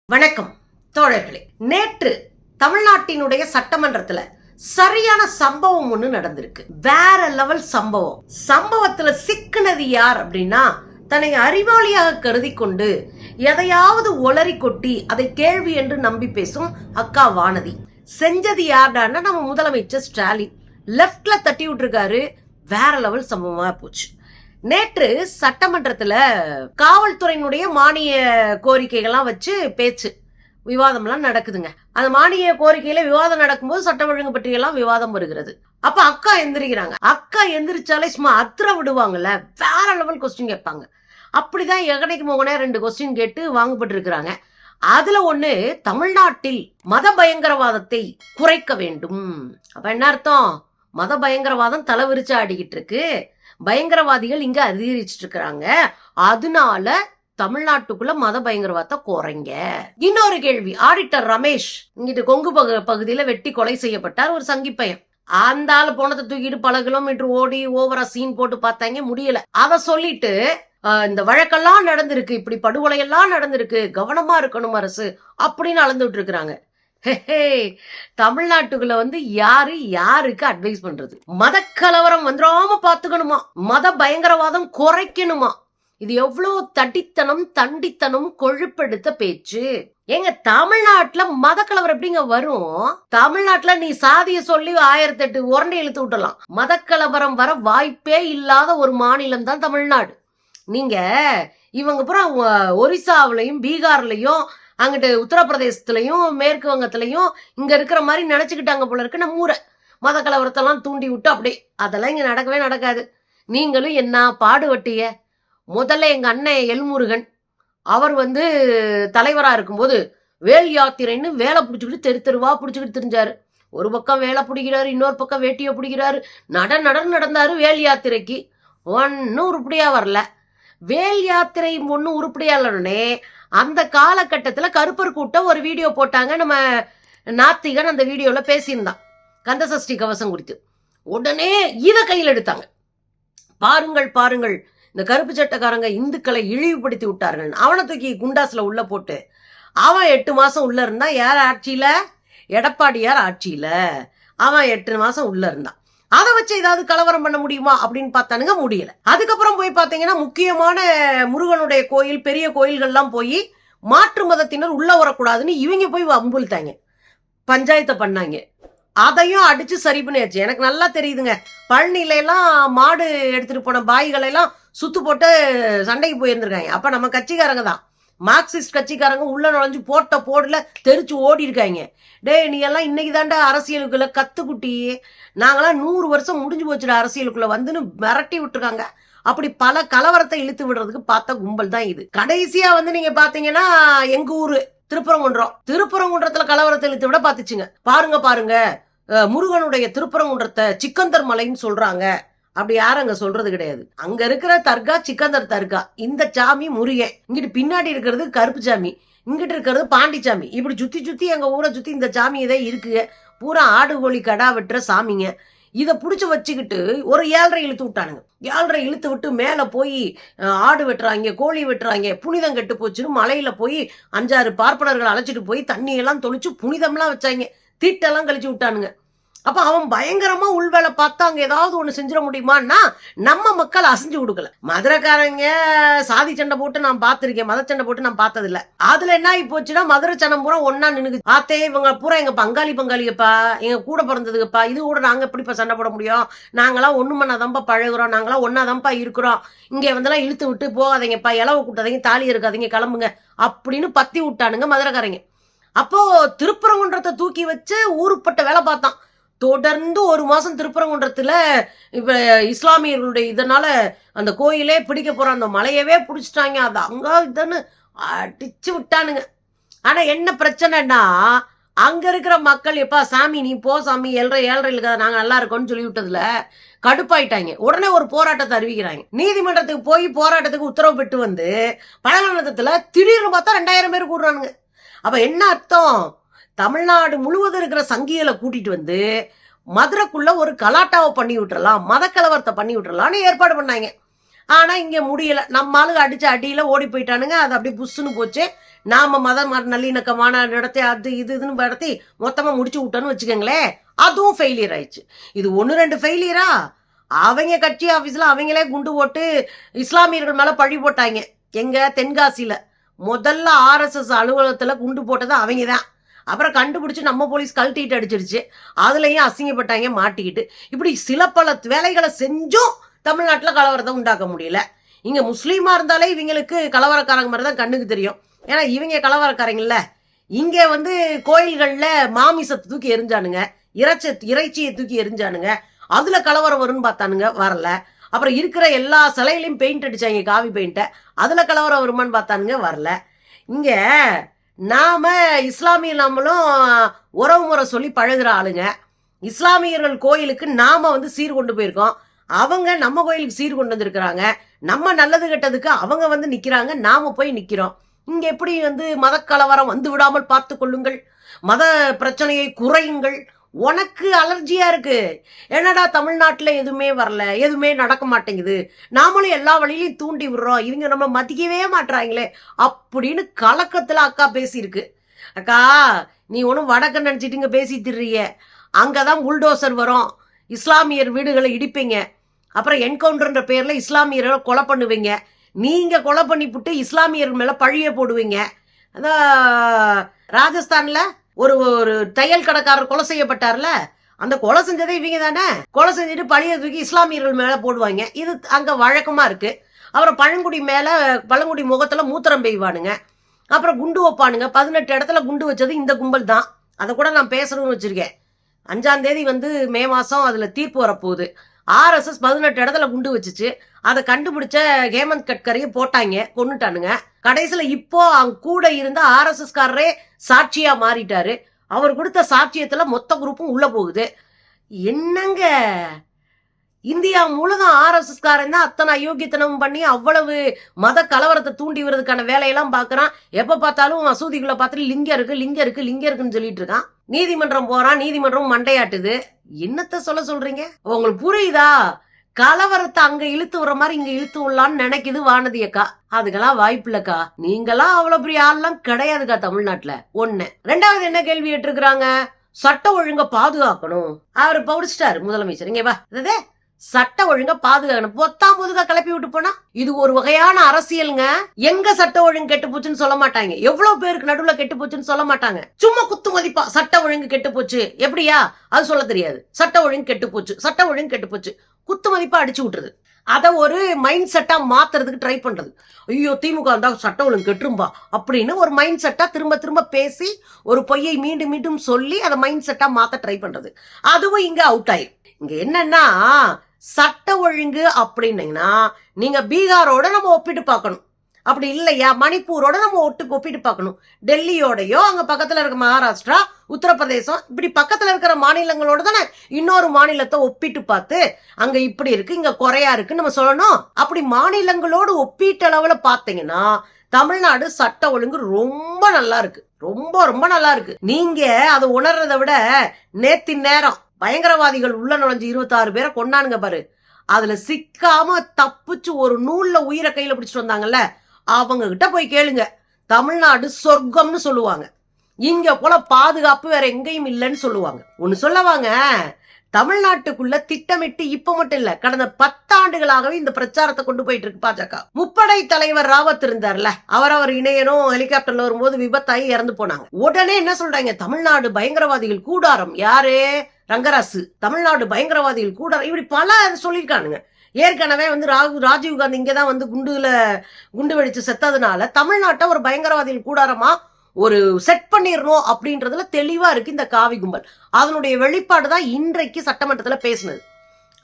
வணக்கம் தோழர்களே. நேற்று தமிழ்நாட்டினுடைய சட்டமன்றத்துல சரியான சம்பவம் ஒண்ணு நடந்திருக்கு. வேற லெவல் சம்பவம். சம்பவத்துல சிக்குனது யார் அப்படின்னா, தன்னை அறிவாளியாக கருதி கொண்டு எதையாவது ஒளரி கொட்டி அதை கேள்வி என்று நம்பி பேசும் அக்கா வானதி. செஞ்சது யார்டான்னா நம்ம முதலமைச்சர் ஸ்டாலின். லெப்ட்ல தட்டி விட்டுருக்காரு. வேற லெவல் சம்பவமா போச்சு. நேற்று சட்டமன்றத்துல காவல்துறையினுடைய மானிய கோரிக்கைகள்லாம் வச்சு பேச்சு விவாதம்லாம் நடக்குதுங்க. அந்த மானிய கோரிக்கையில விவாதம் நடக்கும்போது சட்ட ஒழுங்கு பற்றியெல்லாம் விவாதம் வருகிறது. அப்ப அக்கா எந்திரிக்கிறாங்க. அக்கா எந்திரிச்சாலே சும்மா அத்திர விடுவாங்கல்ல, வேற லெவல் கொஸ்டின் கேட்பாங்க. அப்படிதான் எகனைக்கு மோகனே 2 கொஸ்டின் கேட்டு வாங்கப்பட்டு இருக்கிறாங்க. அதுல ஒண்ணு, தமிழ்நாட்டில் மத பயங்கரவாதத்தை குறைக்க வேண்டும். அப்ப என்ன அர்த்தம்? மத பயங்கரவாதம் தலைவிரிச்சு ஆடிக்கிட்டு இருக்கு, பயங்கரவாதிகள் இங்க அதிகரிச்சுட்டு இருக்கிறாங்க, அதனால தமிழ்நாட்டுக்குள்ள மத பயங்கரவாதத்தை குறைங்க. இன்னொரு கேள்வி, ஆடிட்டர் ரமேஷ் இங்கிட்டு கொங்கு பகுதியில வெட்டி கொலை செய்யப்பட்டார் ஒரு சங்கி பையன். அந்த ஆளு போனதை தூக்கிட்டு பல கிலோமீட்டர் ஓடி ஓவரா சீன் போட்டு பார்த்தாங்க, முடியல. அத சொல்லிட்டு இந்த வழக்கெல்லாம் நடந்திருக்கு, இப்படி படுகொலையெல்லாம் நடந்திருக்கு, கவனமா இருக்கணும் அரசு அப்படின்னு அளந்துட்டு இருக்கிறாங்க. தமிழ்நாட்டுக்குள்ள யாருக்கு அட்வைஸ் பண்றது? மத கலவரம் வந்துடாம பாத்துக்கணுமா, மத பயங்கரவாதம் குறைக்கணுமா? இது எவ்வளவு தடித்தனம், தண்டித்தனம், கொழுப்பெடுத்த பேச்சு. எங்க தமிழ்நாட்டுல மத கலவரம் எப்படிங்க வரும்? தமிழ்நாட்டுல நீ சாதிய சொல்லி 1008 உரண்டை இழுத்து விட்டலாம். மத கலவரம் வர வாய்ப்பே இல்லாத ஒரு மாநிலம் தான் தமிழ்நாடு. நீங்க இவங்க புறம் ஒரிசாவிலையும் பீகார்லயும் அங்கிட்டு உத்தரப்பிரதேசத்துலயும் மேற்கு வங்கத்திலையும் இங்க இருக்கிற மாதிரி நினைச்சுக்கிட்டாங்க போல இருக்கு. நம்ம ஊரை மத கலவரத்தெல்லாம் தூண்டி விட்டு அப்படியே, அதெல்லாம் இங்க நடக்கவே நடக்காது. நீங்களும் என்ன பாடுபட்டிய. முதல்ல எங்க அண்ணன் எல்முருகன் அவர் தலைவரா இருக்கும்போது வேல் யாத்திரைன்னு வேலை பிடிச்சிக்கிட்டு தெருவா பிடிச்சிக்கிட்டு தெரிஞ்சாரு. ஒரு பக்கம் வேலை பிடிக்கிறாரு, இன்னொரு பக்கம் வேட்டியை பிடிக்கிறாரு, நடந்தாரு வேல் யாத்திரைக்கு. ஒன்னும் உருப்படியா வரல. வேல் யாத்திரை ஒன்னும் உருப்படியா இல்லனே அந்த காலகட்டத்தில் கருப்பர் கூட்டம் ஒரு வீடியோ போட்டாங்க. நம்ம நாத்திகன் அந்த வீடியோல பேசியிருந்தான் கந்தசஷ்டி கவசம் குறித்து. உடனே இதை கையில் எடுத்தாங்க. பாருங்கள் இந்த கருப்பு சட்டக்காரங்க இந்துக்களை இழிவுபடுத்தி விட்டார்கள். அவனை தூக்கி குண்டாஸ்ல உள்ள போட்டு அவன் 8 மாசம் உள்ள இருந்தான். யார் ஆட்சியில? எடப்பாடியார் ஆட்சியில அவன் 8 மாசம் உள்ள இருந்தான். அதை வச்சு ஏதாவது கலவரம் பண்ண முடியுமா அப்படின்னு பார்த்தானுங்க, முடியல. அதுக்கப்புறம் போய் பார்த்தீங்கன்னா முக்கியமான முருகனுடைய கோயில், பெரிய கோயில்கள்லாம் போய் மாற்று மதத்தினர் உள்ள வரக்கூடாதுன்னு இவங்க போய் அம்புழுத்தாங்க, பஞ்சாயத்தை பண்ணாங்க. அதையும் அடிச்சு சரி பண்ணியாச்சு. எனக்கு நல்லா தெரியுதுங்க, பழனில எல்லாம் மாடு எடுத்துட்டு போன பாய்களை எல்லாம் சுத்து போட்டு சண்டைக்கு போயிருந்திருக்காங்க. அப்ப நம்ம கட்சிக்காரங்க தான், மார்க்சிஸ்ட் கட்சிக்காரங்க உள்ள நுழைஞ்சு போடல தெரிச்சு ஓடி இருக்காங்க. நீ எல்லாம் இன்னைக்கு தாண்டா அரசியலுக்குள்ள கத்துக்குட்டி, நாங்களாம் 100 வருஷம் முடிஞ்சு போச்சுட அரசியலுக்குள்ள வந்துன்னு மிரட்டி விட்டுருக்காங்க. அப்படி பல கலவரத்தை இழுத்து விடுறதுக்கு பார்த்த கும்பல் தான் இது. கடைசியா நீங்க பாத்தீங்கன்னா எங்க ஊரு திருப்பரங்குன்றத்துல கலவரத்தை இழுத்து விட பாத்துச்சுங்க. பாருங்க முருகனுடைய திருப்பரங்குன்றத்தை சிக்கந்தர் மலைன்னு சொல்றாங்க. அப்படி யாரும் அங்க சொல்றது கிடையாது. அங்க இருக்கிற தர்கா சிக்கந்தர் தர்கா. இந்த சாமி முருகன், இங்கிட்டு பின்னாடி இருக்கிறது கருப்பு சாமி, இங்கிட்டு இருக்கிறது பாண்டி சாமி. இப்படி சுத்தி எங்க ஊரை சுத்தி இந்த சாமி இதே இருக்குங்க. பூரா ஆடு கோழி கடா வெட்டுற சாமிங்க. இதை புடிச்சு வச்சுக்கிட்டு ஒரு 7.5 இழுத்து விட்டானுங்க. 7.5 இழுத்து விட்டு மேல போய் ஆடு வெட்டுறாங்க, கோழி வெட்டுறாங்க. புனிதம் கெட்டு போச்சுன்னு மலையில போய் 5-6 பார்ப்பனர்கள் அழைச்சிட்டு போய் தண்ணியெல்லாம் தொளிச்சு புனிதம்லாம் வச்சாங்க, தீட்டெல்லாம் கழிச்சு விட்டானுங்க. அப்ப அவன் பயங்கரமா உள்வேலை பார்த்தா அங்க ஏதாவது ஒண்ணு செஞ்சிட முடியுமான்னா நம்ம மக்கள் அசைஞ்சு கொடுக்கல. மதுரைக்காரங்க சாதி சண்டை போட்டு நான் பார்த்திருக்கேன், மத சண்டை போட்டு நான் பார்த்தது இல்ல. அதுல என்ன ஆகி போச்சுன்னா மதுரை சனம் பூரா ஒன்னா நின்னுக்கு ஆத்தே இவங்க பூரா எங்க பங்காளிப்பா, எங்க கூட பிறந்ததுக்குப்பா, இது கூட நாங்க எப்படிப்பா சண்டை போட முடியும்? நாங்களாம் ஒண்ணு மண்ணாதான்ப்பா பழகுறோம், நாங்களாம் ஒன்னாதான்ப்பா இருக்கிறோம், இங்க இழுத்து விட்டு போகாதீங்கப்பா, இலவு கூட்டாதீங்க, தாலி இருக்காதீங்க, கிளம்புங்க அப்படின்னு பத்தி விட்டானுங்க மதுரைக்காரங்க. அப்போ திருப்பரங்குன்றத்தை தூக்கி வச்சு ஊருப்பட்ட வேலை பார்த்தான். தொடர்ந்து 1 மாசம் திருப்பரங்குன்றத்துல இப்ப இஸ்லாமியர்களுடைய இதனால அந்த கோயிலே பிடிக்க போற அந்த மலையவே பிடிச்சிட்டாங்க. அது அங்க இதுன்னு அடிச்சு விட்டானுங்க. ஆனா என்ன பிரச்சனைன்னா, அங்க இருக்கிற மக்கள் எப்பா சாமி நீ போ சாமி, 7.5 இருக்காது, நாங்க நல்லா இருக்கோம்னு சொல்லி விட்டதுல கடுப்பாயிட்டாங்க. உடனே ஒரு போராட்டத்தை அறிவிக்கிறாங்க. நீதிமன்றத்துக்கு போய் போராட்டத்துக்கு உத்தரவு பெற்று பழங்குளத்துல திடீர்னு பார்த்தா 2000 பேர் கூடுறானுங்க. அப்ப என்ன அர்த்தம்? தமிழ்நாடு முழுவதும் இருக்கிற சங்கிகளை கூட்டிட்டு மதுரைக்குள்ள ஒரு கலாட்டாவை பண்ணி விட்டுறலாம், மத கலவரத்தை பண்ணி விட்டுறலாம்னு ஏற்பாடு பண்ணாங்க. ஆனா இங்க முடியல. நம்ம ஆளுங்க அடிச்ச அடியில ஓடி போயிட்டானுங்க. அது அப்படியே புஷ்ஷுன்னு போச்சு. நாம நல்லிணக்கமான நடத்தி அது இதுன்னு நடத்தி மொத்தமா முடிச்சு விட்டோன்னு வச்சுக்கோங்களேன். அதுவும் ஃபெயிலியர் ஆயிடுச்சு. இது 1-2 ஃபெயிலியரா? அவங்க கட்சி ஆபீஸ்ல அவங்களே குண்டு போட்டு இஸ்லாமியர்கள் மேல பழி போட்டாங்க. எங்க தென்காசியில முதல்ல RSS அலுவலகத்துல குண்டு போட்டது அவங்க தான். அப்புறம் கண்டுபிடிச்சு நம்ம போலீஸ் கழட்டிட்டு அடிச்சிருச்சு. அதுலயும் அசிங்கப்பட்டாங்க மாட்டிக்கிட்டு. இப்படி சில பல வேலைகளை செஞ்சும் தமிழ்நாட்டுல கலவரத்தை உண்டாக்க முடியல. இங்க முஸ்லீமா இருந்தாலே இவங்களுக்கு கலவரக்காரங்க மாதிரி தான் கண்ணுக்கு தெரியும். ஏன்னா இவங்க கலவரக்காரங்கல்ல. இங்க கோயில்கள்ல மாமிசத்தை தூக்கி எரிஞ்சானுங்க, இறைச்சியை தூக்கி எரிஞ்சானுங்க. அதுல கலவரம் வரும்னு பார்த்தானுங்க, வரல. அப்புறம் இருக்கிற எல்லா சிலையிலையும் பெயிண்ட் அடிச்சாங்க, காவி பெயிண்ட. அதுல கலவரம் வருமானு பார்த்தானுங்க, வரல. இங்க நாம இஸ்லாமிய நம்மளும் உறவு முறை சொல்லி பழகுற ஆளுங்க. இஸ்லாமியர்கள் கோயிலுக்கு நாம சீர் கொண்டு போயிருக்கோம். அவங்க நம்ம கோயிலுக்கு சீர் கொண்டு வந்திருக்கிறாங்க. நம்ம நல்லது கெட்டதுக்கு அவங்க நிக்கிறாங்க, நாம போய் நிக்கிறோம். இங்க எப்படி மத கலவரம் வந்து விடாமல் பார்த்து கொள்ளுங்கள், மத பிரச்சனையை குறையுங்கள். உனக்கு அலர்ஜியா இருக்கு. என்னடா தமிழ்நாட்டுல எதுவுமே வரல, எதுவுமே நடக்க மாட்டேங்குது, நாமளும் எல்லா வழியிலையும் தூண்டி விடுறோம், இவங்க நம்ம மதிக்கவே மாட்டாங்களே அப்படின்னு கலக்கத்துல அக்கா பேசியிருக்கு. அக்கா நீ ஒன்றும் வடக்கு நினைச்சிட்டு இங்க பேசி திரிய. அங்கதான் புல்டோசர் வரும், இஸ்லாமியர் வீடுகளை இடிப்பீங்க, அப்புறம் என்கவுண்டர்ன்ற பேர்ல இஸ்லாமியர்களை கொலை பண்ணுவீங்க. நீங்க கொலை பண்ணிவிட்டு இஸ்லாமியர்கள் மேல பழிய போடுவீங்க. அதான் ராஜஸ்தான்ல ஒரு தையல் கடைக்காரர் கொலை செய்யப்பட்டார்ல, அந்த கொலை செஞ்சதே இவங்க தானே. கொலை செஞ்சுட்டு பழிய தூக்கி இஸ்லாமியர்கள் மேல போடுவாங்க. இது அங்க வழக்கமா இருக்கு. அப்புறம் பழங்குடி முகத்துல மூத்திரம் பெய்வானுங்க. அப்புறம் குண்டு வைப்பானுங்க. 18 இடத்துல குண்டு வச்சது இந்த கும்பல் தான். அதை கூட நான் பேசணும்னு வச்சிருக்கேன். 5ஆம் தேதி மே மாசம் அதுல தீர்ப்பு வரப்போகுது. RSS 18 இடத்துல குண்டு வச்சுச்சு. அதை கண்டுபிடிச்ச ஹேமந்த் கட்கரியை போட்டாங்க, கொன்னுட்டானுங்க. கடைசியில இப்போ அவங்க கூட இருந்த RSS காரரே சாட்சியா மாறிட்டாரு. அவர் கொடுத்த சாட்சியத்துல மொத்த குரூப்பும் உள்ள போகுது. என்னங்க இந்தியா முழுதும் RSS காரன் தான் அத்தனை அயோக்கியத்தனம் பண்ணி அவ்வளவு மத கலவரத்தை தூண்டி விடுறதுக்கான வேலையெல்லாம் பாக்குறான். எப்ப பார்த்தாலும் மசூதிக்குள்ள பார்த்துட்டு லிங்கம் இருக்குன்னு சொல்லிட்டு இருக்கான். நீதிமன்றம் போறான், நீதிமன்றம் மண்டையாட்டுது. என்னத்த சொல்றீங்க? உங்களுக்கு புரியுதா? கலவரத்தை அங்க இழுத்து விடுற மாதிரி இங்க இழுத்து விடலான்னு நினைக்குது வானதி அக்கா. அதுக்கெல்லாம் வாய்ப்பு இல்லக்கா. நீங்களாம் அவ்வளவு பெரிய ஆள்லாம் கிடையாதுக்கா தமிழ்நாட்டுல. 1. 2வது என்ன கேள்வி கேட்டிருக்கிறாங்க? சட்ட ஒழுங்க பாதுகாக்கணும். அவரு பவுடிச்சிட்டாரு முதலமைச்சர். இங்க வா, சட்ட ஒழுங்க பாதுகாக்கணும். பொத்தாம் பொதுக்கா கிளப்பி விட்டு போனா இது ஒரு வகையான அரசியலுங்க. எங்க சட்ட ஒழுங்கு கெட்டு போச்சுன்னு சொல்ல மாட்டாங்க, எவ்வளவு பேருக்கு நடுவுல கெட்டு போச்சுன்னு சொல்ல மாட்டாங்க. சும்மா குத்து மதிப்பா சட்ட ஒழுங்கு கெட்டு போச்சு எப்படியா அது சொல்ல தெரியாது. சட்ட ஒழுங்கு கெட்டு போச்சு குத்து மதிப்பா அடிச்சு விட்டுருது. அத ஒரு மைண்ட் செட்டா மாத்துறதுக்கு ட்ரை பண்றது. ஐயோ திமுக இருந்தா சட்ட ஒழுங்கு கெட்டுரும்பா அப்படின்னு ஒரு மைண்ட் செட்டா திரும்ப திரும்ப பேசி ஒரு பொய்யை மீண்டும் மீண்டும் சொல்லி அதை மைண்ட் செட்டா மாத்த ட்ரை பண்றது. அதுவும் இங்க அவுட் ஆயிரும். இங்க என்னன்னா சட்ட ஒழுங்கு அப்படின்னீங்கன்னா நீங்க பீகாரோட நம்ம ஒப்பிட்டு பார்க்கணும். அப்படி இல்லையா மணிப்பூரோட நம்ம ஒப்பிட்டு பார்க்கணும். டெல்லியோடயோ அங்க பக்கத்துல இருக்க மகாராஷ்டிரா, உத்தரப்பிரதேசம், இப்படி பக்கத்துல இருக்கிற மாநிலங்களோட தானே இன்னொரு மாநிலத்தை ஒப்பிட்டு பார்த்து அங்க இப்படி இருக்கு இங்க குறையா இருக்குன்னு நம்ம சொல்லணும். அப்படி மாநிலங்களோடு ஒப்பீட்டு அளவுல பாத்தீங்கன்னா தமிழ்நாடு சட்ட ஒழுங்கு ரொம்ப நல்லா இருக்கு. ரொம்ப ரொம்ப நல்லா இருக்கு. நீங்க அதை உணர்றதை விட நேத்தின் நேரம் பயங்கரவாதிகள் உள்ள நுழைஞ்சு 26 பேரை கொண்டானுங்க பாரு. அதுல சிக்காம தப்பிச்சு ஒரு நூல்ல உயிரை கையில பிடிச்சிட்டு வந்தாங்கல்ல, அவங்க கிட்ட போய் கேளுங்க. தமிழ்நாடு சொர்க்கம்னு சொல்லுவாங்க. இங்க போல பாதுகாப்பு வேற எங்கேயும் இல்லைன்னு சொல்லுவாங்க. ஒன்னு சொல்லவாங்க, தமிழ்நாட்டுக்குள்ள திட்டமிட்டு இப்ப மட்டும் இல்ல, கடந்த 10 ஆண்டுகளாகவே இந்த பிரச்சாரத்தை கொண்டு போயிட்டு இருக்கு பாஜக. முப்படை தலைவர் ராவத் இருந்தார்ல, அவர் இணையனும் ஹெலிகாப்டர்ல வரும்போது விபத்தாயி இறந்து போனாங்க. உடனே என்ன சொல்றாங்க? தமிழ்நாடு பயங்கரவாதிகள் கூடாரம். யாரு? ரங்கராசு. தமிழ்நாடு பயங்கரவாதிகள் கூடாரம். இப்படி பல சொல்லியிருக்கானுங்க. ஏற்கனவே ராஜீவ் காந்தி இங்கதான் குண்டு வெடிச்சு செத்ததுனால தமிழ்நாட்டை ஒரு பயங்கரவாதிகள் கூடாரமா ஒரு செட் பண்ணிடணும் அப்படின்றதுல தெளிவா இருக்கு இந்த காவி கும்பல். அதனுடைய வெளிப்பாடு தான் இன்றைக்கு சட்டமன்றத்துல பேசினது.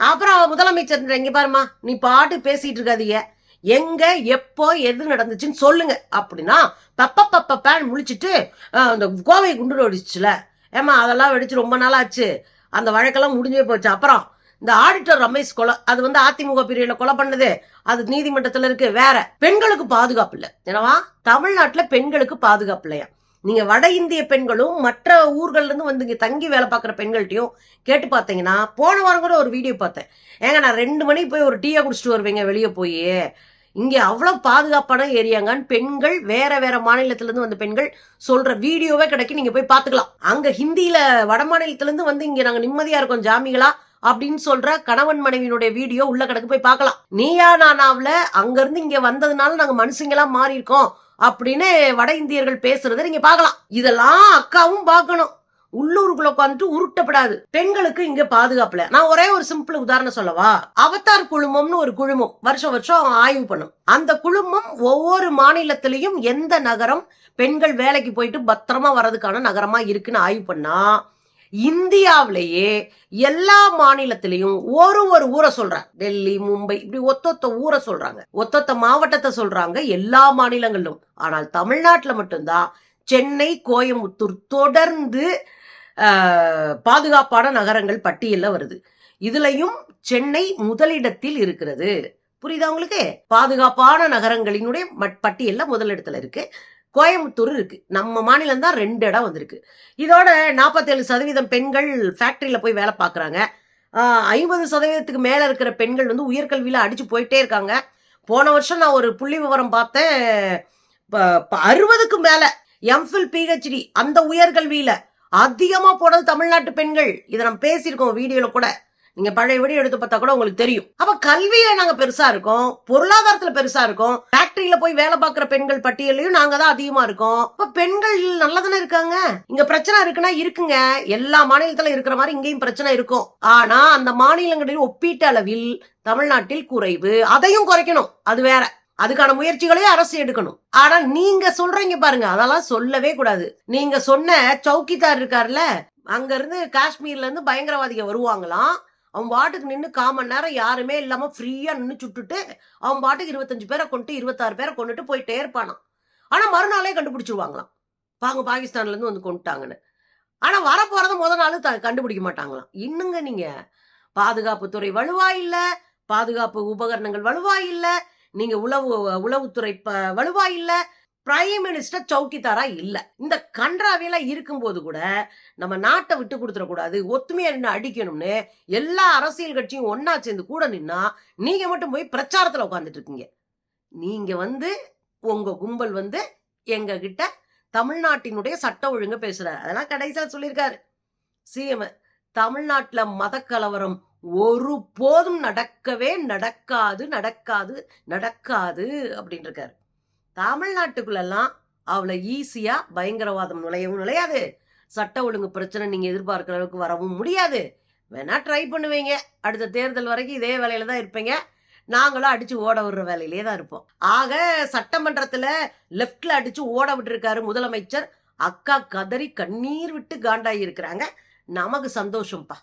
அப்புறம் முதலமைச்சர் இங்க பாருமா, நீ பாட்டு பேசிட்டு இருக்காதீங்க, எங்க எப்போ எது நடந்துச்சுன்னு சொல்லுங்க அப்படின்னா பப்ப முழிச்சிட்டு அந்த கோவை குண்டு வெடிச்சுல, ஏமா அதெல்லாம் வெடிச்சு ரொம்ப நாள் ஆச்சு, அந்த வழக்கெல்லாம் முடிஞ்சே போச்சு. அப்புறம் இந்த ஆடிட்டர் ரமேஷ் கொலை, அது அதிமுக பீரியட்ல கொலை பண்ணது, அது நீதிமன்றத்துல இருக்கு. வேற பெண்களுக்கு பாதுகாப்பு இல்ல. ஏன்னா தமிழ்நாட்டுல பெண்களுக்கு பாதுகாப்பு இல்லையா? நீங்க வட இந்திய பெண்களும் மற்ற ஊர்கள்ல இருந்து வந்து இங்க தங்கி வேலை பார்க்குற பெண்கள்ட்டையும் கேட்டு பார்த்தீங்கன்னா, போன வாரம் கூட ஒரு வீடியோ பார்த்தேன். ஏங்க நான் 2 மணிக்கு போய் ஒரு டீயை குடிச்சிட்டு வருவேங்க வெளியே போய். இங்க அவ்வளவு பாதுகாப்பான ஏரியாங்கன்னு பெண்கள் வேற வேற மாநிலத்துல இருந்து வந்த பெண்கள் சொல்ற வீடியோவே கிடைக்கும், நீங்க போய் பாத்துக்கலாம். அங்க ஹிந்தியில வட மாநிலத்துல இருந்து வந்து இங்க நாங்க நிம்மதியா இருக்கோம் ஜாமிகளா அப்படின்னு சொல்ற கணவன் மனைவியினுடைய வீடியோ உள்ள கிடக்கு, போய் பார்க்கலாம். நீயா நானாவுல அங்க இருந்து இங்க வந்ததுனால நாங்க மனுஷங்களா மாறி இருக்கோம் அப்படின்னு வட இந்தியர்கள் பேசுறதை நீங்க பார்க்கலாம். இதெல்லாம் அக்காவும் பார்க்கணும். உள்ளூருக்குள்ள உட்காந்துட்டு உருட்டப்படாது. பெண்களுக்கு இங்க பாதுகாப்புல நான் ஒரே ஒரு சிம்பிள் உதாரணம் சொல்லவா? அவதார் குழுமம்னு ஒரு குழுமம் வருஷம் வருஷம் ஆய்வு பண்ணும். அந்த குழுமம் ஒவ்வொரு மாநிலத்திலையும் எந்த நகரம் பெண்கள் வேலைக்கு போயிட்டு பத்திரமா வர்றதுக்கான நகரமா இருக்குன்னு ஆய்வு பண்ணா, இந்தியாவிலேயே எல்லா மாநிலத்திலையும் ஒரு ஊரை சொல்றாங்க. டெல்லி, மும்பை, இப்படி ஒத்தொத்த ஊரை சொல்றாங்க, ஒத்தொத்த மாவட்டத்தை சொல்றாங்க எல்லா மாநிலங்களிலும். ஆனால் தமிழ்நாட்டுல மட்டும்தான் சென்னை, கோயம்புத்தூர் தொடர்ந்து பாதுகாப்பான நகரங்கள் பட்டியல்ல வருது. இதுலயும் சென்னை முதலிடத்தில் இருக்கிறது. புரியுதா உங்களுக்கு? பாதுகாப்பான நகரங்களினுடைய பட்டியல்ல முதலிடத்துல இருக்கு. கோயம்புத்தூர் இருக்கு. நம்ம மாநிலம் தான் 2 இடம் வந்திருக்கு. இதோட 47% பெண்கள் ஃபேக்டரியில போய் வேலை பார்க்குறாங்க. 50% மேல இருக்கிற பெண்கள் வந்து உயர்கல்வியில அடிச்சு போயிட்டே இருக்காங்க. போன வருஷம் நான் ஒரு புள்ளி விவரம் பார்த்தேன், 60க்கு மேல எம்ஃபில், பிஹெச்டி அந்த உயர்கல்வியில அதிகமா போனது தமிழ்நாட்டு பெண்கள். இதை நம்ம பேசியிருக்கோம் வீடியோல கூட. நீங்க பழைய வீடியோ எடுத்து பார்த்தா கூட உங்களுக்கு தெரியும். அப்ப கல்வியில நாங்க பெருசா இருக்கோம், பொருளாதாரத்துல பெருசா இருக்கோம், ஃபேக்டரியில போய் வேலை பார்க்கிற பெண்கள் பட்டியலையும் நாங்க தான் அதிகமா இருக்கோம். அப்ப பெண்கள் நல்லதானே இருக்காங்க. இங்க பிரச்சனை இருக்குன்னா இருக்குங்க, எல்லா மாநிலத்துல இருக்கிற மாதிரி இங்கேயும் பிரச்சனை இருக்கும். ஆனா அந்த மாநிலங்களில் ஒப்பீட்டு அளவில் தமிழ்நாட்டில் குறைவு. அதையும் குறைக்கணும், அது வேற. அதுக்கான முயற்சிகளையும் அரசு எடுக்கணும். ஆனா நீங்க சொல்றீங்க பாருங்க, அதெல்லாம் சொல்லவே கூடாது. நீங்க சொன்ன சௌக்கிதார் இருக்காருல்ல, அங்க இருந்து காஷ்மீர்ல இருந்து பயங்கரவாதிகள் வருவாங்களாம். அவன் பாட்டுக்கு நின்று 1/4 மணி நேரம் யாருமே இல்லாம ஃப்ரீயா நின்று சுட்டுட்டு அவன் பாட்டுக்கு 25 பேரை கொண்டு 26 பேரை கொண்டுட்டு போயிட்டே இருப்பானாம். ஆனா மறுநாளே கண்டுபிடிச்சிருவாங்களாம், பாங்க பாகிஸ்தான்ல இருந்து வந்து கொண்டுட்டாங்கன்னு. ஆனா வரப்போறத முதல் நாள் கண்டுபிடிக்க மாட்டாங்களாம். இன்னுங்க நீங்க பாதுகாப்புத்துறை வலுவா இல்ல, பாதுகாப்பு உபகரணங்கள் வலுவா இல்ல, நீங்க உளவுத்துறை வலுவா இல்ல, பிரைம் மினிஸ்டர் சௌக்கிதாரா இல்ல. இந்த கன்றாவியெல்லாம் இருக்கும்போது கூட நம்ம நாட்டை விட்டு கொடுத்துட கூடாது, ஒத்துமையா நின்று அடிக்கணும்னு எல்லா அரசியல் கட்சியும் ஒன்னா சேர்ந்து கூட நின்னா நீங்க மட்டும் போய் பிரச்சாரத்துல உட்காந்துட்டு இருக்கீங்க. நீங்க வந்து உங்க கும்பல் வந்து எங்க கிட்ட தமிழ்நாட்டினுடைய சட்ட ஒழுங்கு பேசுறாரு. அதெல்லாம் கடைசியா சொல்லியிருக்காரு சிஎம். தமிழ்நாட்டுல மத கலவரம் ஒரு போதும் நடக்கவே நடக்காது நடக்காது நடக்காது அப்படின்னு இருக்காரு. தமிழ்நாட்டுக்குள்ளெல்லாம் அவ்வளவு ஈஸியா பயங்கரவாதம் நுழையவும் நுழையாது, சட்ட ஒழுங்கு பிரச்சனை நீங்க எதிர்பார்க்கிற அளவுக்கு வரவும் முடியாது. வேணா ட்ரை பண்ணுவீங்க, அடுத்த தேர்தல் வரைக்கும் இதே வேலையில தான் இருப்பீங்க, நாங்களும் அடிச்சு ஓட விடுற வேலையிலே தான் இருப்போம். ஆக சட்டமன்றத்துல லெப்ட்ல அடிச்சு ஓட விட்டு இருக்காரு முதலமைச்சர். அக்கா கதறி கண்ணீர் விட்டு காண்டாகி இருக்கிறாங்க. நமக்கு சந்தோஷம்ப்பா.